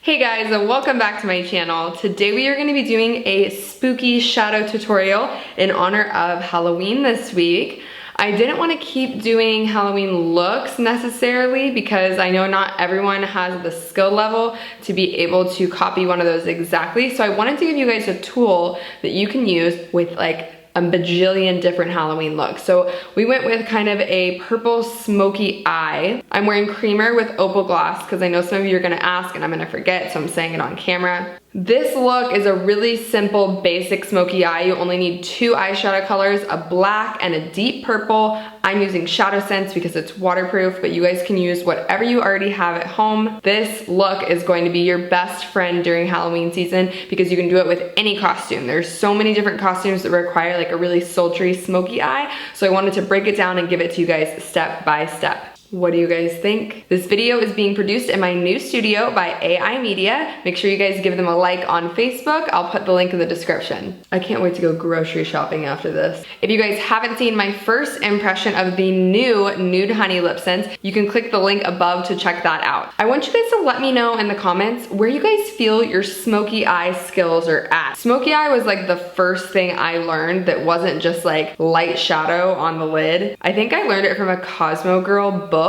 Hey guys, and welcome back to my channel. Today we are going to be doing a spooky shadow tutorial in honor of Halloween this week. I didn't want to keep doing Halloween looks necessarily because I know not everyone has the skill level to be able to copy one of those exactly. So I wanted to give you guys a tool that you can use with like a bajillion different Halloween looks. So we went with kind of a purple smoky eye. I'm wearing creamer with opal gloss because I know some of you are gonna ask and I'm gonna forget, so I'm saying it on camera. This look is a really simple, basic smoky eye. You only need two eyeshadow colors, a black and a deep purple. I'm using ShadowSense because it's waterproof, but you guys can use whatever you already have at home. This look is going to be your best friend during Halloween season because you can do it with any costume. There's so many different costumes that require like a really sultry, smoky eye. So I wanted to break it down and give it to you guys step by step. What do you guys think? This video is being produced in my new studio by AI Media. Make sure you guys give them a like on Facebook. I'll put the link in the description. I can't wait to go grocery shopping after this. If you guys haven't seen my first impression of the new Nude Honey Lipsense, you can click the link above to check that out. I want you guys to let me know in the comments where you guys feel your smoky eye skills are at. Smoky eye was like the first thing I learned that wasn't just like light shadow on the lid. I think I learned it from a Cosmo Girl book.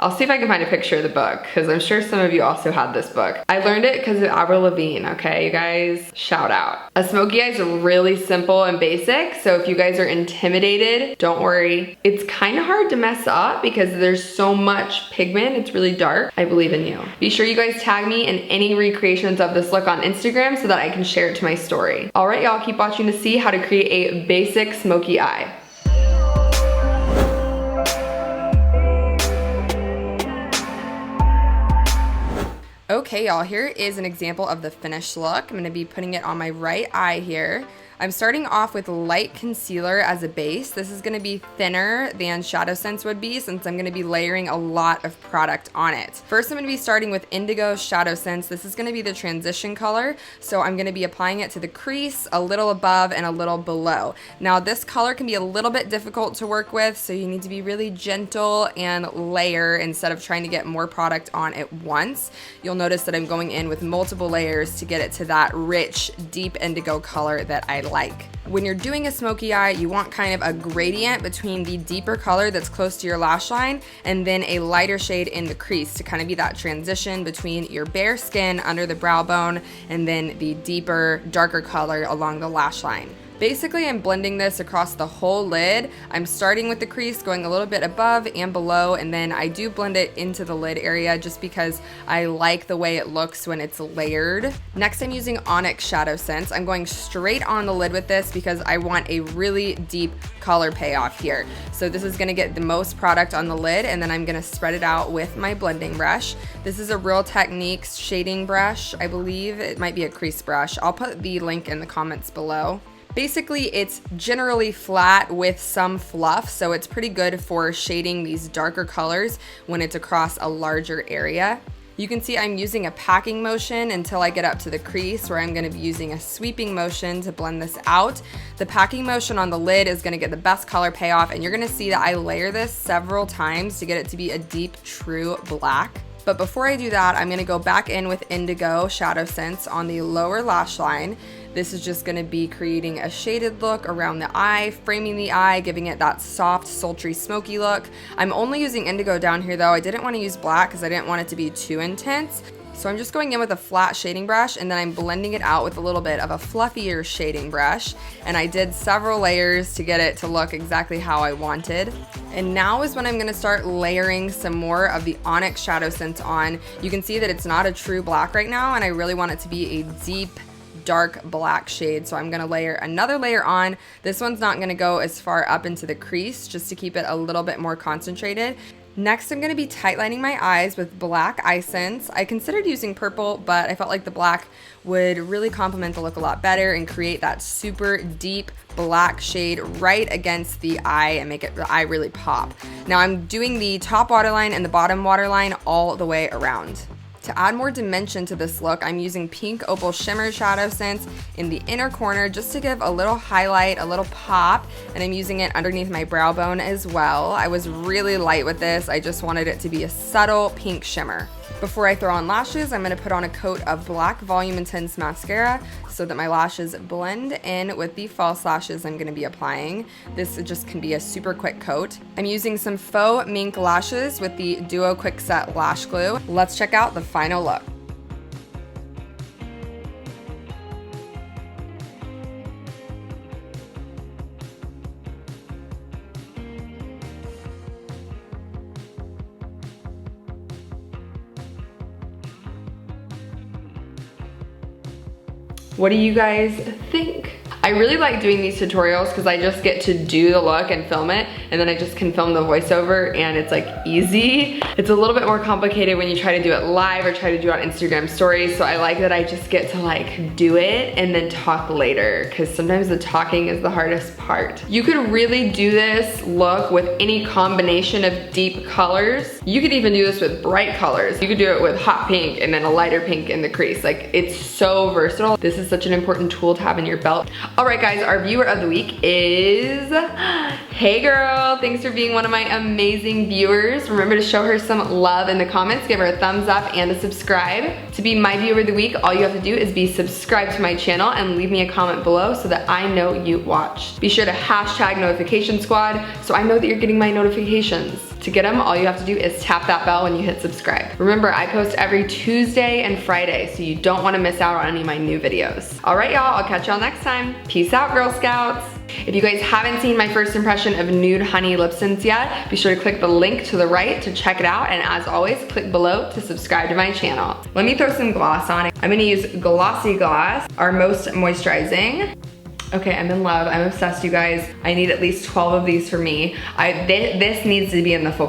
I'll see if I can find a picture of the book because I'm sure some of you also had this book. I learned it because of Avril Lavigne, okay, you guys? Shout out. A smoky eye is really simple and basic, so if you guys are intimidated, don't worry. It's kind of hard to mess up because there's so much pigment. It's really dark. I believe in you. Be sure you guys tag me in any recreations of this look on Instagram so that I can share it to my story. All right, y'all, keep watching to see how to create a basic smoky eye. Okay, y'all, here is an example of the finished look. I'm gonna be putting it on my right eye here. I'm starting off with light concealer as a base. This is gonna be thinner than ShadowSense would be since I'm gonna be layering a lot of product on it. First, I'm gonna be starting with Indigo ShadowSense. This is gonna be the transition color. So I'm gonna be applying it to the crease, a little above and a little below. Now this color can be a little bit difficult to work with, so you need to be really gentle and layer instead of trying to get more product on at once. You'll notice that I'm going in with multiple layers to get it to that rich, deep indigo color that I like. When you're doing a smoky eye, you want kind of a gradient between the deeper color that's close to your lash line and then a lighter shade in the crease to kind of be that transition between your bare skin under the brow bone and then the deeper, darker color along the lash line. Basically, I'm blending this across the whole lid. I'm starting with the crease, going a little bit above and below, and then I do blend it into the lid area just because I like the way it looks when it's layered. Next, I'm using Onyx ShadowSense. I'm going straight on the lid with this because I want a really deep color payoff here. So this is gonna get the most product on the lid, and then I'm gonna spread it out with my blending brush. This is a Real Techniques shading brush. I believe it might be a crease brush. I'll put the link in the comments below. Basically, it's generally flat with some fluff, so it's pretty good for shading these darker colors when it's across a larger area. You can see I'm using a packing motion until I get up to the crease where I'm gonna be using a sweeping motion to blend this out. The packing motion on the lid is gonna get the best color payoff, and you're gonna see that I layer this several times to get it to be a deep, true black. But before I do that, I'm gonna go back in with Indigo ShadowSense on the lower lash line. This is just gonna be creating a shaded look around the eye, framing the eye, giving it that soft, sultry, smoky look. I'm only using indigo down here though. I didn't wanna use black because I didn't want it to be too intense. So I'm just going in with a flat shading brush and then I'm blending it out with a little bit of a fluffier shading brush. And I did several layers to get it to look exactly how I wanted. And now is when I'm gonna start layering some more of the Onyx ShadowSense on. You can see that it's not a true black right now, and I really want it to be a deep, dark black shade. So I'm gonna layer another layer on. This one's not gonna go as far up into the crease, just to keep it a little bit more concentrated. Next, I'm gonna be tightlining my eyes with black eye sense. I considered using purple, but I felt like the black would really complement the look a lot better and create that super deep black shade right against the eye and make the eye really pop. Now I'm doing the top waterline and the bottom waterline all the way around. To add more dimension to this look, I'm using Pink Opal Shimmer ShadowSense in the inner corner just to give a little highlight, a little pop, and I'm using it underneath my brow bone as well. I was really light with this. I just wanted it to be a subtle pink shimmer. Before I throw on lashes, I'm gonna put on a coat of black Volume Intense mascara so that my lashes blend in with the false lashes I'm gonna be applying. This just can be a super quick coat. I'm using some faux mink lashes with the Duo Quick Set Lash Glue. Let's check out the final look. What do you guys think? I really like doing these tutorials because I just get to do the look and film it, and then I just can film the voiceover, and it's like easy. It's a little bit more complicated when you try to do it live or try to do it on Instagram stories, so I like that I just get to like do it and then talk later, because sometimes the talking is the hardest part. You could really do this look with any combination of deep colors. You could even do this with bright colors. You could do it with hot pink and then a lighter pink in the crease. Like, it's so versatile. This is such an important tool to have in your belt. All right, guys, our viewer of the week is, hey girl, thanks for being one of my amazing viewers. Remember to show her some love in the comments, give her a thumbs up and a subscribe. To be my viewer of the week, all you have to do is be subscribed to my channel and leave me a comment below so that I know you watched. Be sure to hashtag notification squad so I know that you're getting my notifications. To get them, all you have to do is tap that bell when you hit subscribe. Remember, I post every Tuesday and Friday, so you don't want to miss out on any of my new videos. All right, y'all, I'll catch y'all next time. Peace out, Girl Scouts. If you guys haven't seen my first impression of Nude Honey Lipsense yet, be sure to click the link to the right to check it out, and as always, click below to subscribe to my channel. Let me throw some gloss on. I'm gonna use Glossy Gloss, our most moisturizing. Okay, I'm in love. I'm obsessed, you guys. I need at least 12 of these for me. This needs to be in the full